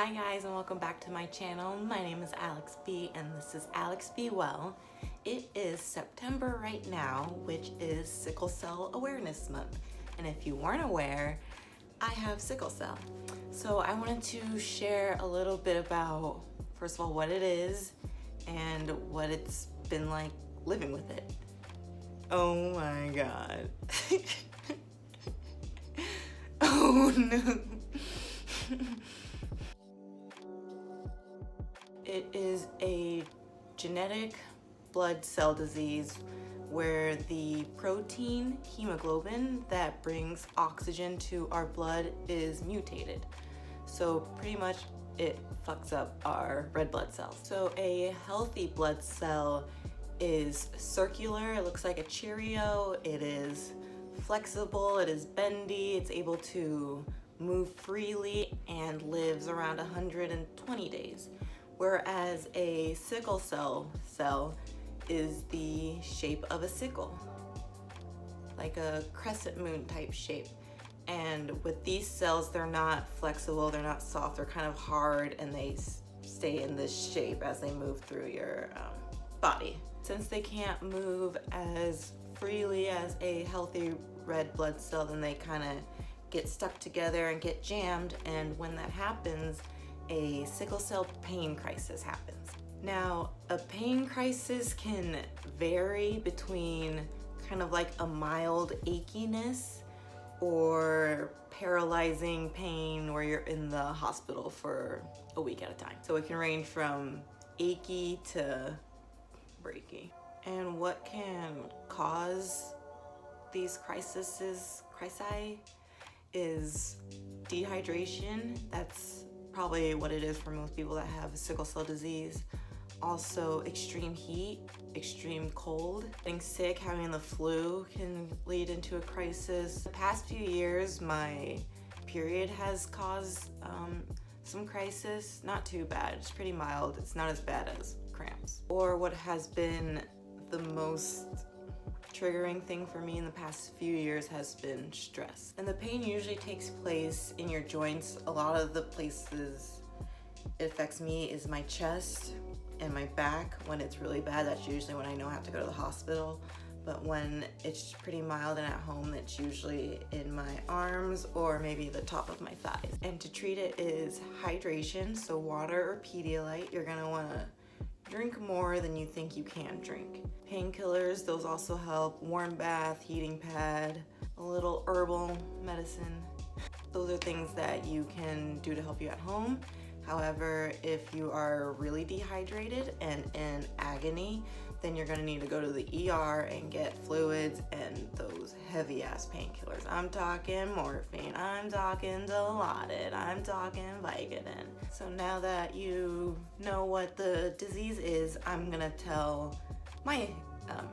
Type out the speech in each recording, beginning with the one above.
Hi guys, and welcome back to my channel. My name is Alex B and this is alexbewell. It is September right now, which is Sickle Cell Awareness Month. And if you weren't aware, I have sickle cell. So I wanted to share a little bit about, first of all, what it is and what it's been like living with it. Oh my God. Oh no. It is a genetic blood cell disease where the protein hemoglobin that brings oxygen to our blood is mutated. So pretty much it fucks up our red blood cells. So a healthy blood cell is circular, it looks like a Cheerio, it is flexible, it is bendy, it's able to move freely and lives around 120 days. Whereas a sickle cell is the shape of a sickle, like a crescent moon type shape. And with these cells, they're not flexible, they're not soft, they're kind of hard, and they stay in this shape as they move through your body. Since they can't move as freely as a healthy red blood cell, then they kind of get stuck together and get jammed, and when that happens, a sickle cell pain crisis happens. Now, a pain crisis can vary between kind of like a mild achiness or paralyzing pain where you're in the hospital for a week at a time. So it can range from achy to breaky. And what can cause these crisi is dehydration. That's probably what it is for most people that have sickle cell disease. Also extreme heat, extreme cold. Getting sick, having the flu can lead into a crisis. The past few years, my period has caused some crisis. Not too bad, it's pretty mild. It's not as bad as cramps. Or what has been the most triggering thing for me in the past few years has been stress. And the pain usually takes place in your joints. A lot of the places it affects me is my chest and my back. When it's really bad, that's usually when I know I have to go to the hospital. But when it's pretty mild and at home, it's usually in my arms or maybe the top of my thighs. And to treat it is hydration, so water or Pedialyte. You're gonna wanna drink more than you think you can drink. Painkillers, those also help. Warm bath, heating pad, a little herbal medicine. Those are things that you can do to help you at home. However, if you are really dehydrated and in agony, then you're gonna need to go to the ER and get fluids and those heavy ass painkillers. I'm talking morphine, I'm talking Dilaudid, I'm talking Vicodin. So now that you know what the disease is, I'm gonna tell my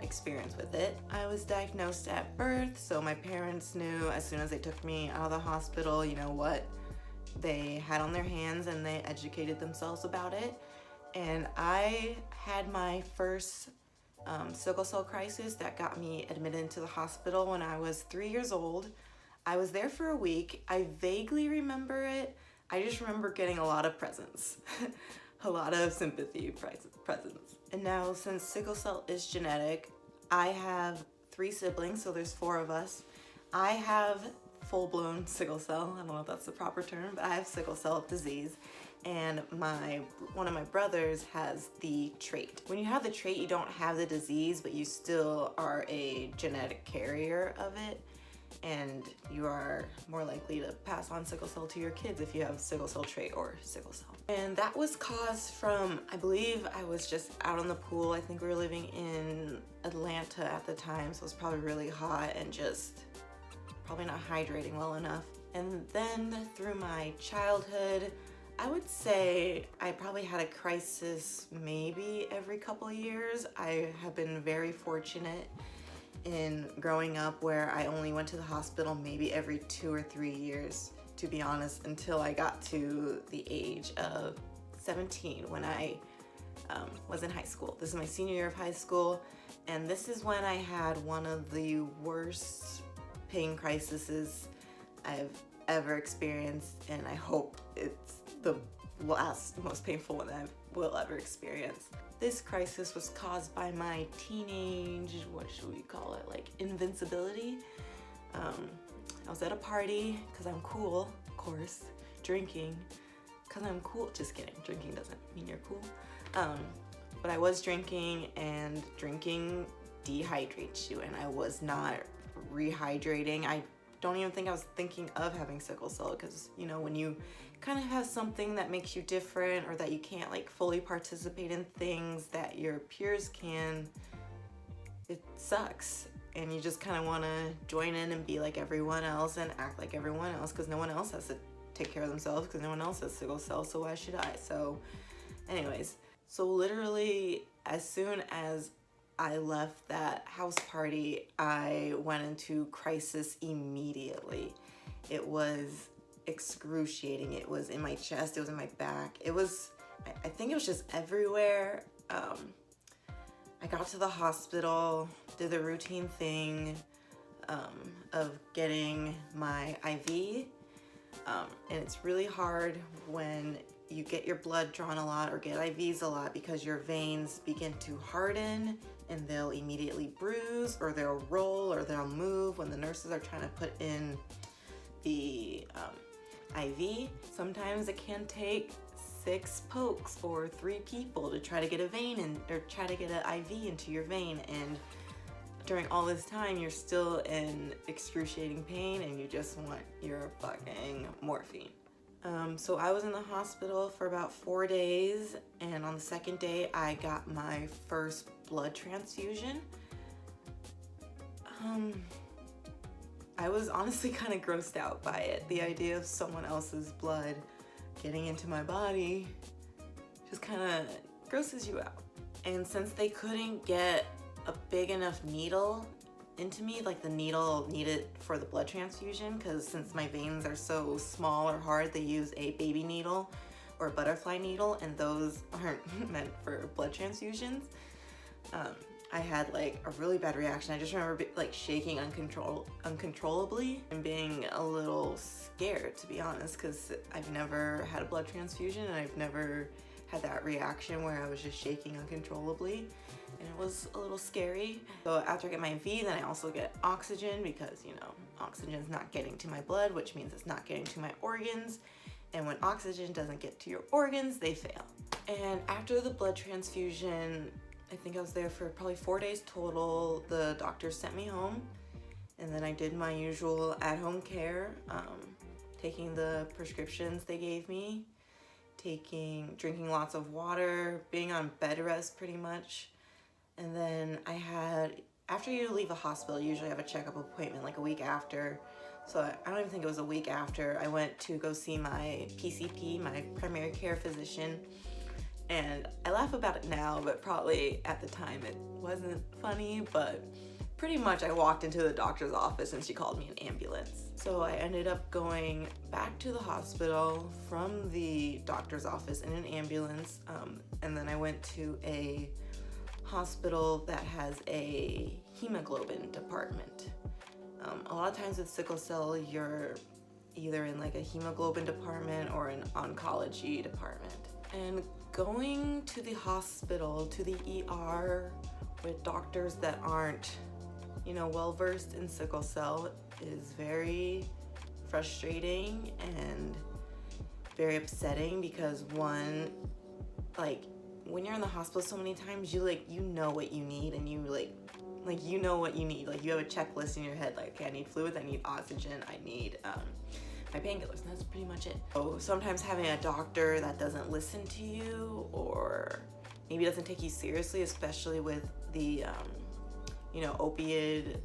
experience with it. I was diagnosed at birth, so my parents knew as soon as they took me out of the hospital, you know what they had on their hands, and they educated themselves about it. And I had my first sickle cell crisis that got me admitted into the hospital when I was 3 years old. I was there for a week. I vaguely remember it. I just remember getting a lot of presents, a lot of sympathy presents. And now, since sickle cell is genetic, I have 3 siblings, so there's 4 of us. I have full-blown sickle cell. I don't know if that's the proper term, but I have sickle cell disease. And one of my brothers has the trait. When you have the trait, you don't have the disease, but you still are a genetic carrier of it, and you are more likely to pass on sickle cell to your kids if you have sickle cell trait or sickle cell. And that was caused from, I believe I was just out on the pool. I think we were living in Atlanta at the time, so it was probably really hot and just probably not hydrating well enough. And then through my childhood, I would say I probably had a crisis maybe every couple of years. I have been very fortunate in growing up where I only went to the hospital maybe every 2 or 3 years, to be honest, until I got to the age of 17 when I was in high school. This is my senior year of high school, and this is when I had one of the worst pain crises I've ever experienced, and I hope it's the last most painful one that I will ever experience. This crisis was caused by my teenage, what should we call it, like invincibility. I was at a party because I'm cool, of course, drinking because I'm cool. Just kidding, drinking doesn't mean you're cool. But I was drinking, and drinking dehydrates you, and I was not rehydrating. I don't even think I was thinking of having sickle cell, because you know, when you kind of have something that makes you different, or that you can't like fully participate in things that your peers can, it sucks, and you just kind of want to join in and be like everyone else and act like everyone else, because no one else has to take care of themselves, because no one else has sickle cell, so why should I? So anyways, so literally as soon as I left that house party, I went into crisis immediately. It was excruciating. It was in my chest, it was in my back, it was, I think it was just everywhere. I got to the hospital, did the routine thing of getting my IV, and it's really hard when you get your blood drawn a lot or get IVs a lot, because your veins begin to harden and they'll immediately bruise, or they'll roll, or they'll move when the nurses are trying to put in the IV. Sometimes it can take 6 pokes for 3 people to try to get a vein in, or try to get an IV into your vein, and during all this time you're still in excruciating pain and you just want your fucking morphine. So I was in the hospital for about 4 days, and on the 2nd day I got my first blood transfusion. I was honestly kind of grossed out by it. The idea of someone else's blood getting into my body just kind of grosses you out. And since they couldn't get a big enough needle into me, like the needle needed for the blood transfusion, because since my veins are so small or hard, they use a baby needle or a butterfly needle, and those aren't meant for blood transfusions. I had like a really bad reaction. I just remember like shaking uncontrollably and being a little scared, to be honest, because I've never had a blood transfusion and I've never had that reaction where I was just shaking uncontrollably, and it was a little scary. So after I get my IV, then I also get oxygen, because you know, oxygen's not getting to my blood, which means it's not getting to my organs, and when oxygen doesn't get to your organs, they fail. And after the blood transfusion, I think I was there for probably 4 days total. The doctor sent me home, and then I did my usual at-home care, taking the prescriptions they gave me, drinking lots of water, being on bed rest pretty much. And then after you leave a hospital, you usually have a checkup appointment like a week after. So I don't even think it was a week after, I went to go see my PCP, my primary care physician. And I laugh about it now, but probably at the time it wasn't funny, but pretty much I walked into the doctor's office and she called me an ambulance. So I ended up going back to the hospital from the doctor's office in an ambulance, and then I went to a hospital that has a hemoglobin department. A lot of times with sickle cell, you're either in like a hemoglobin department or an oncology department. And going to the hospital, to the ER with doctors that aren't, you know, well-versed in sickle cell is very frustrating and very upsetting, because one, like when you're in the hospital so many times, you know what you need, and you you know what you need. Like you have a checklist in your head, like, okay, I need fluids, I need oxygen, I need my painkillers, and that's pretty much it. So sometimes having a doctor that doesn't listen to you, or maybe doesn't take you seriously, especially with the you know, opiate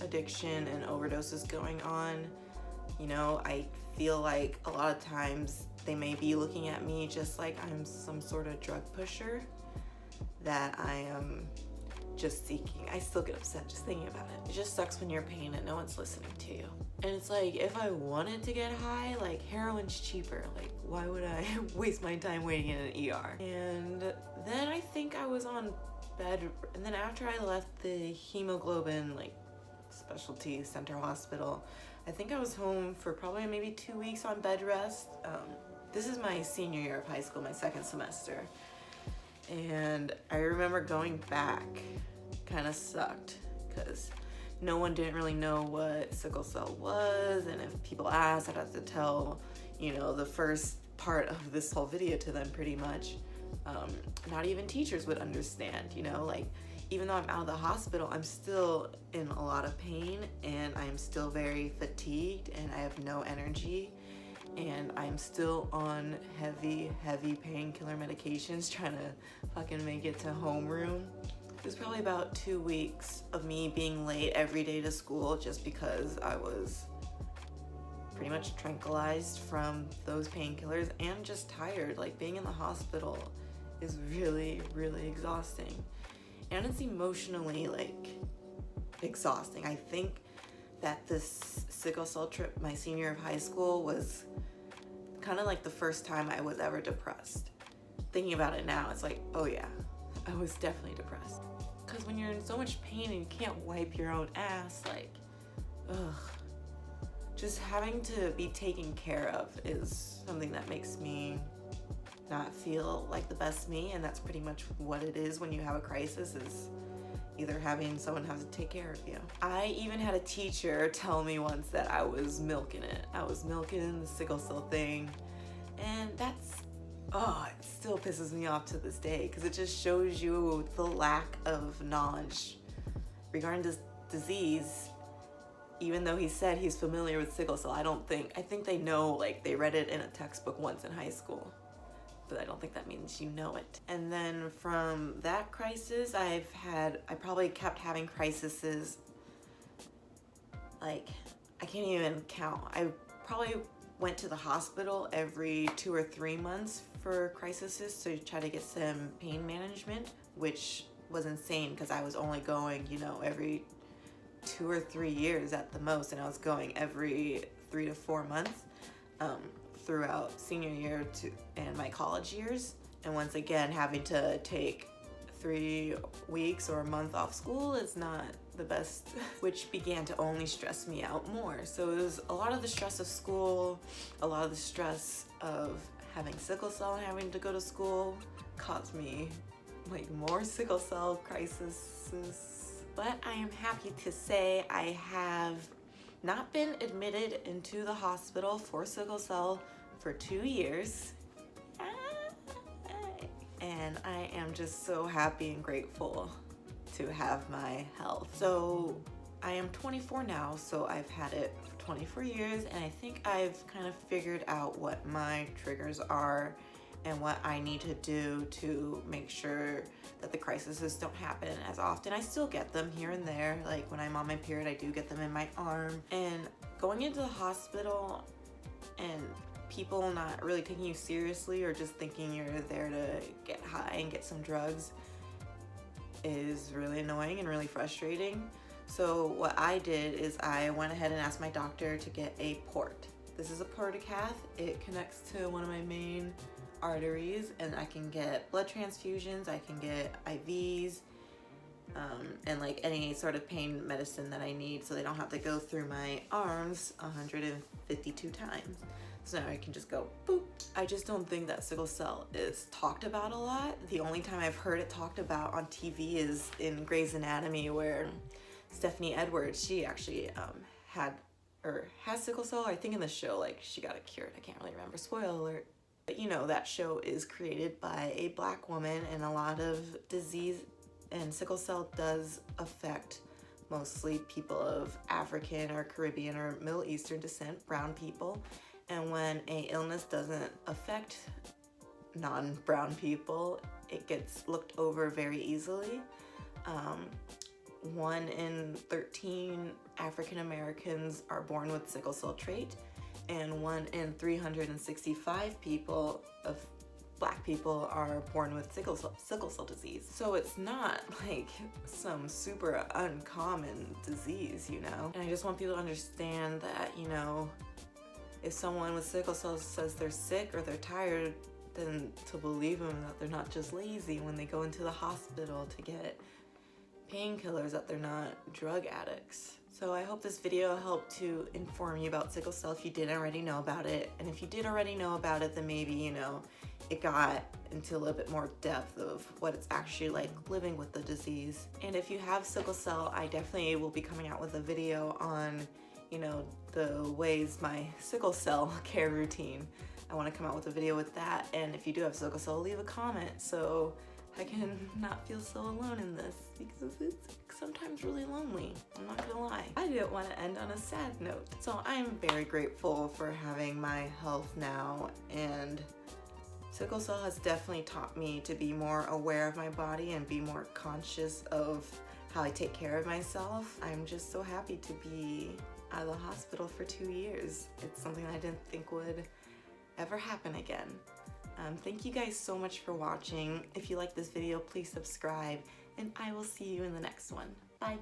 addiction and overdoses going on, you know, I feel like a lot of times they may be looking at me just like I'm some sort of drug pusher that I am just seeking. I still get upset just thinking about it. It just sucks when you're in pain and no one's listening to you. And it's like, if I wanted to get high, like heroin's cheaper. Like, why would I waste my time waiting in an ER? And then I think I was on bed, and then after I left the hemoglobin like specialty center hospital, I think I was home for probably maybe 2 weeks on bed rest. This is my senior year of high school, my second semester. And I remember going back kind of sucked because no one didn't really know what sickle cell was, and if people asked, I'd have to tell, you know, the first part of this whole video to them pretty much. Not even teachers would understand, you know, like even though I'm out of the hospital, I'm still in a lot of pain and I'm still very fatigued and I have no energy and I'm still on heavy painkiller medications trying to fucking make it to homeroom. It was probably about 2 weeks of me being late every day to school just because I was pretty much tranquilized from those painkillers and just tired. Like being in the hospital is really exhausting. And it's emotionally like exhausting. I think that this sickle cell trip my senior year of high school was kind of like the first time I was ever depressed. Thinking about it now, it's like, oh yeah, I was definitely depressed. Because when you're in so much pain and you can't wipe your own ass, like, ugh. Just having to be taken care of is something that makes me not feel like the best me, and that's pretty much what it is when you have a crisis, is either having someone have to take care of you. I even had a teacher tell me once that I was milking it. I was milking the sickle cell thing, and that's, oh, it still pisses me off to this day because it just shows you the lack of knowledge regarding this disease. Even though he said he's familiar with sickle cell, I think they know, like they read it in a textbook once in high school, but I don't think that means you know it. And then from that crisis, I probably kept having crises, like I can't even count. I probably went to the hospital every 2 or 3 months for crises to try to get some pain management, which was insane because I was only going, you know, every 2 or 3 years at the most, and I was going every 3 to 4 months throughout senior year and my college years. And once again, having to take 3 weeks or a month off school is not the best, which began to only stress me out more. So it was a lot of the stress of school, a lot of the stress of having sickle cell and having to go to school caused me like more sickle cell crises. But I am happy to say I have not been admitted into the hospital for sickle cell for 2 years. And I am just so happy and grateful to have my health. So I am 24 now, so I've had it for 24 years, and I think I've kind of figured out what my triggers are and what I need to do to make sure that the crises don't happen as often. I still get them here and there, like when I'm on my period, I do get them in my arm. And going into the hospital and people not really taking you seriously or just thinking you're there to get high and get some drugs is really annoying and really frustrating. So what I did is I went ahead and asked my doctor to get a port. This is a portacath. It connects to one of my main arteries, and I can get blood transfusions, I can get IVs, and like any sort of pain medicine that I need, so they don't have to go through my arms 152 times. So now I can just go boop. I just don't think that sickle cell is talked about a lot. The only time I've heard it talked about on TV is in Grey's Anatomy, where Stephanie Edwards, she actually has sickle cell. I think in the show, like, she got it cured. I can't really remember. Spoiler alert. But you know, that show is created by a Black woman, and a lot of disease and sickle cell does affect mostly people of African or Caribbean or Middle Eastern descent, brown people. And when a illness doesn't affect non-brown people, it gets looked over very easily. 1 in 13 African Americans are born with sickle cell trait, and 1 in 365 people of Black people are born with sickle cell disease. So it's not like some super uncommon disease, you know? And I just want people to understand that, you know, if someone with sickle cell says they're sick or they're tired, then to believe them that they're not just lazy when they go into the hospital to get painkillers, that they're not drug addicts. So I hope this video helped to inform you about sickle cell if you didn't already know about it. And if you did already know about it, then maybe, you know, it got into a little bit more depth of what it's actually like living with the disease. And if you have sickle cell, I definitely will be coming out with a video on, you know, the ways my sickle cell care routine. I want to come out with a video with that. And if you do have sickle cell, leave a comment so I can not feel so alone in this, because it's sometimes really lonely, I'm not gonna lie. I didn't want to end on a sad note. So I'm very grateful for having my health now, and sickle cell has definitely taught me to be more aware of my body and be more conscious of how I take care of myself. I'm just so happy to be out of the hospital for 2 years. It's something I didn't think would ever happen again. Thank you guys so much for watching. If you like this video, please subscribe, and I will see you in the next one. Bye.